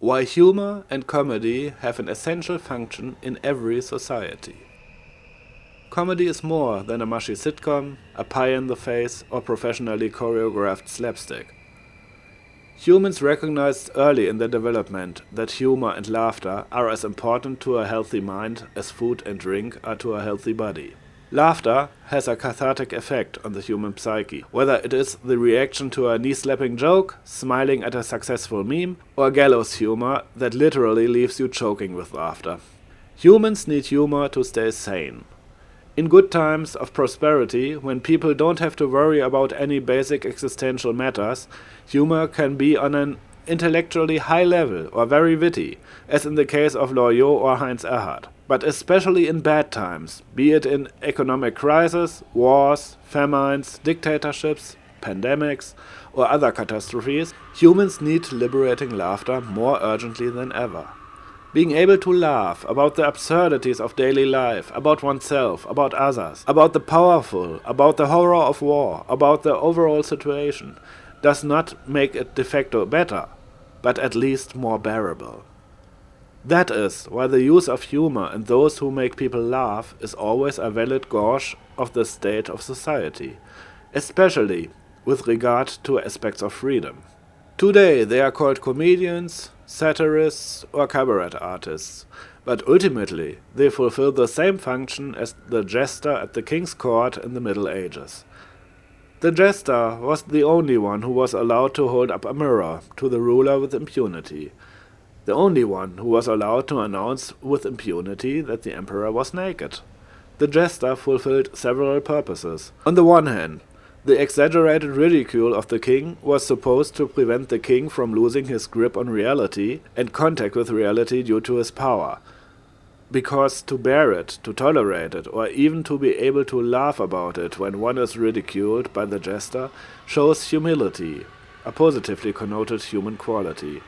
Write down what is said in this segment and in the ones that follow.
Why humor and comedy have an essential function in every society. Comedy is more than a mushy sitcom, a pie in the face, or professionally choreographed slapstick. Humans recognized early in their development that humor and laughter are as important to a healthy mind as food and drink are to a healthy body. Laughter has a cathartic effect on the human psyche, whether it is the reaction to a knee-slapping joke, smiling at a successful meme, or gallows humor that literally leaves you choking with laughter. Humans need humor to stay sane. In good times of prosperity, when people don't have to worry about any basic existential matters, humor can be on an intellectually high level or very witty, as in the case of Loriot or Heinz Erhardt. But especially in bad times, be it in economic crisis, wars, famines, dictatorships, pandemics, or other catastrophes, humans need liberating laughter more urgently than ever. Being able to laugh about the absurdities of daily life, about oneself, about others, about the powerful, about the horror of war, about the overall situation, does not make it de facto better, but at least more bearable. That is why the use of humor and those who make people laugh is always a valid gauge of the state of society, especially with regard to aspects of freedom. Today they are called comedians, satirists, or cabaret artists, but ultimately they fulfill the same function as the jester at the king's court in the Middle Ages. The jester was the only one who was allowed to hold up a mirror to the ruler with impunity, the only one who was allowed to announce with impunity that the emperor was naked. The jester fulfilled several purposes. On the one hand, the exaggerated ridicule of the king was supposed to prevent the king from losing his grip on reality and contact with reality due to his power. Because to bear it, to tolerate it, or even to be able to laugh about it when one is ridiculed by the jester shows humility, a positively connoted human quality.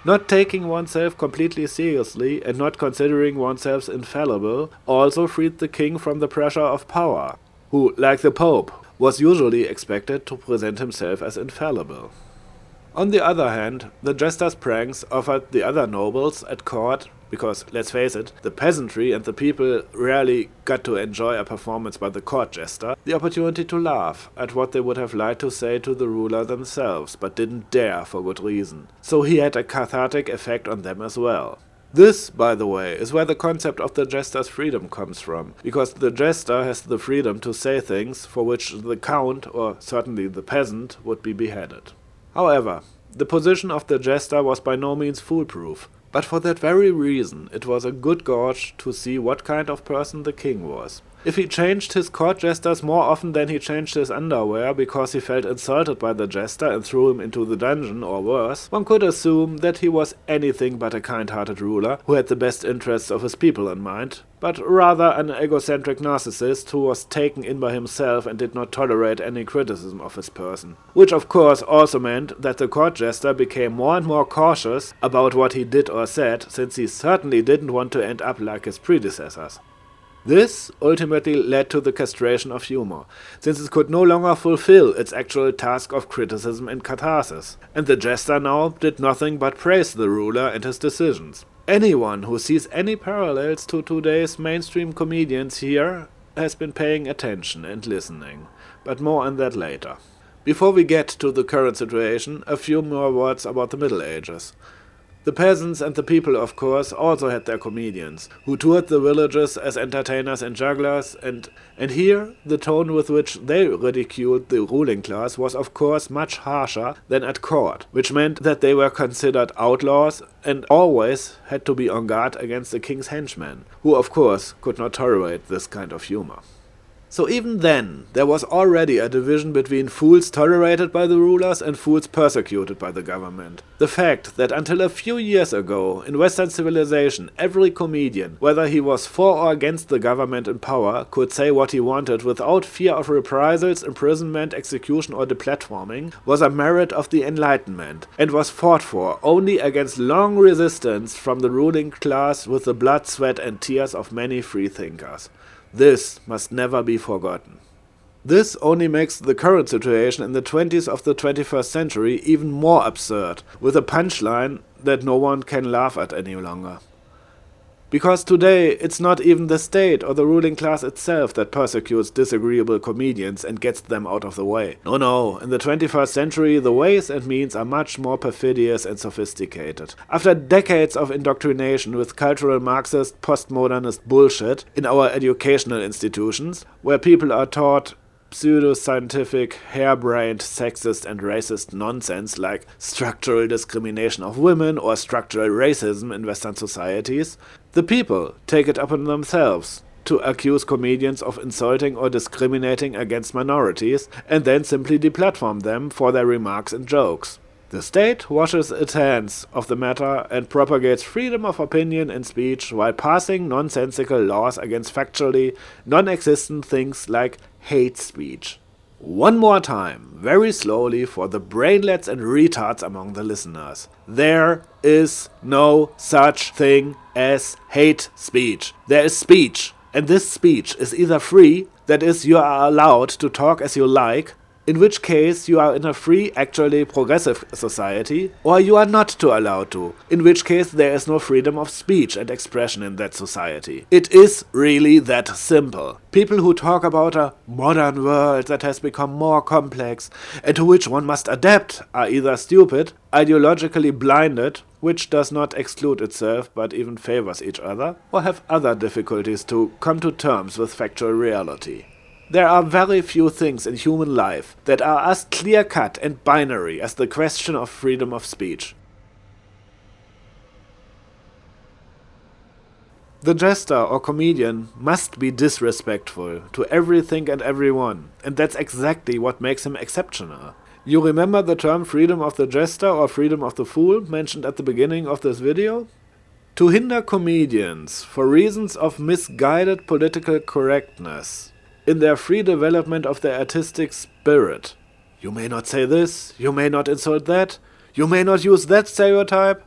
Not taking oneself completely seriously and not considering oneself infallible also freed the king from the pressure of power, who, like the Pope, was usually expected to present himself as infallible. On the other hand, the jester's pranks offered the other nobles at court, because, let's face it, the peasantry and the people rarely got to enjoy a performance by the court jester, the opportunity to laugh at what they would have liked to say to the ruler themselves, but didn't dare for good reason. So he had a cathartic effect on them as well. This, by the way, is where the concept of the jester's freedom comes from, because the jester has the freedom to say things for which the count, or certainly the peasant, would be beheaded. However, the position of the jester was by no means foolproof, but for that very reason it was a good gauge to see what kind of person the king was. If he changed his court jesters more often than he changed his underwear because he felt insulted by the jester and threw him into the dungeon or worse, one could assume that he was anything but a kind-hearted ruler who had the best interests of his people in mind, but rather an egocentric narcissist who was taken in by himself and did not tolerate any criticism of his person. Which of course also meant that the court jester became more and more cautious about what he did or said, since he certainly didn't want to end up like his predecessors. This ultimately led to the castration of humor, since it could no longer fulfill its actual task of criticism and catharsis, and the jester now did nothing but praise the ruler and his decisions. Anyone who sees any parallels to today's mainstream comedians here has been paying attention and listening, but more on that later. Before we get to the current situation, a few more words about the Middle Ages. The peasants and the people, of course, also had their comedians, who toured the villages as entertainers and jugglers, and here the tone with which they ridiculed the ruling class was of course much harsher than at court, which meant that they were considered outlaws and always had to be on guard against the king's henchmen, who of course could not tolerate this kind of humor. So even then, there was already a division between fools tolerated by the rulers and fools persecuted by the government. The fact that until a few years ago, in Western civilization, every comedian, whether he was for or against the government in power, could say what he wanted without fear of reprisals, imprisonment, execution or deplatforming, was a merit of the Enlightenment, and was fought for only against long resistance from the ruling class with the blood, sweat and tears of many freethinkers. This must never be forgotten. This only makes the current situation in the 20s of the 21st century even more absurd, with a punchline that no one can laugh at any longer. Because today, it's not even the state or the ruling class itself that persecutes disagreeable comedians and gets them out of the way. No, in the 21st century, the ways and means are much more perfidious and sophisticated. After decades of indoctrination with cultural Marxist, postmodernist bullshit in our educational institutions, where people are taught pseudo-scientific, harebrained, sexist and racist nonsense like structural discrimination of women or structural racism in Western societies, the people take it upon themselves to accuse comedians of insulting or discriminating against minorities and then simply deplatform them for their remarks and jokes. The state washes its hands of the matter and propagates freedom of opinion and speech while passing nonsensical laws against factually non-existent things like hate speech. One more time, very slowly for the brainlets and retards among the listeners. There is no such thing as hate speech. There is speech, and this speech is either free, that is, you are allowed to talk as you like, in which case you are in a free, actually progressive society, or you are not allowed to, in which case there is no freedom of speech and expression in that society. It is really that simple. People who talk about a modern world that has become more complex and to which one must adapt are either stupid, ideologically blinded, which does not exclude itself but even favors each other, or have other difficulties to come to terms with factual reality. There are very few things in human life that are as clear-cut and binary as the question of freedom of speech. The jester or comedian must be disrespectful to everything and everyone, and that's exactly what makes him exceptional. You remember the term freedom of the jester or freedom of the fool mentioned at the beginning of this video? To hinder comedians for reasons of misguided political correctness in their free development of their artistic spirit. You may not say this, you may not insult that, you may not use that stereotype,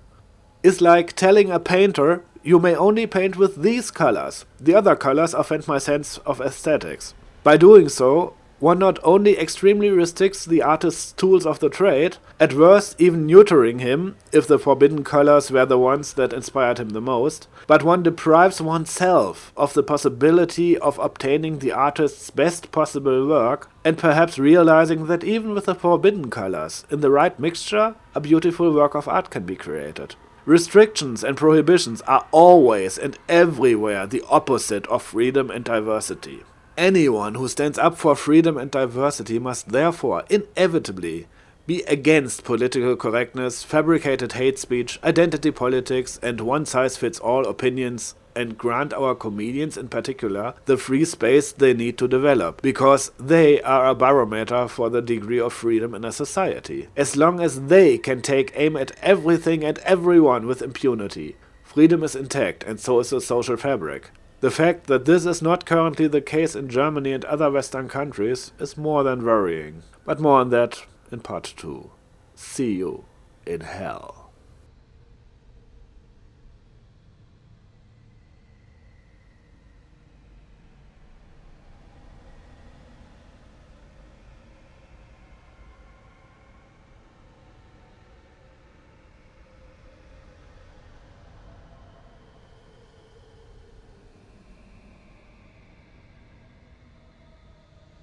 is like telling a painter, you may only paint with these colors, the other colors offend my sense of aesthetics. By doing so, one not only extremely restricts the artist's tools of the trade, at worst even neutering him, if the forbidden colors were the ones that inspired him the most, but one deprives oneself of the possibility of obtaining the artist's best possible work, and perhaps realizing that even with the forbidden colors, in the right mixture, a beautiful work of art can be created. Restrictions and prohibitions are always and everywhere the opposite of freedom and diversity. Anyone who stands up for freedom and diversity must therefore inevitably be against political correctness, fabricated hate speech, identity politics, and one-size-fits-all opinions, and grant our comedians in particular the free space they need to develop, because they are a barometer for the degree of freedom in a society. As long as they can take aim at everything and everyone with impunity, freedom is intact, and so is the social fabric. The fact that this is not currently the case in Germany and other Western countries is more than worrying. But more on that in part 2. See you in hell.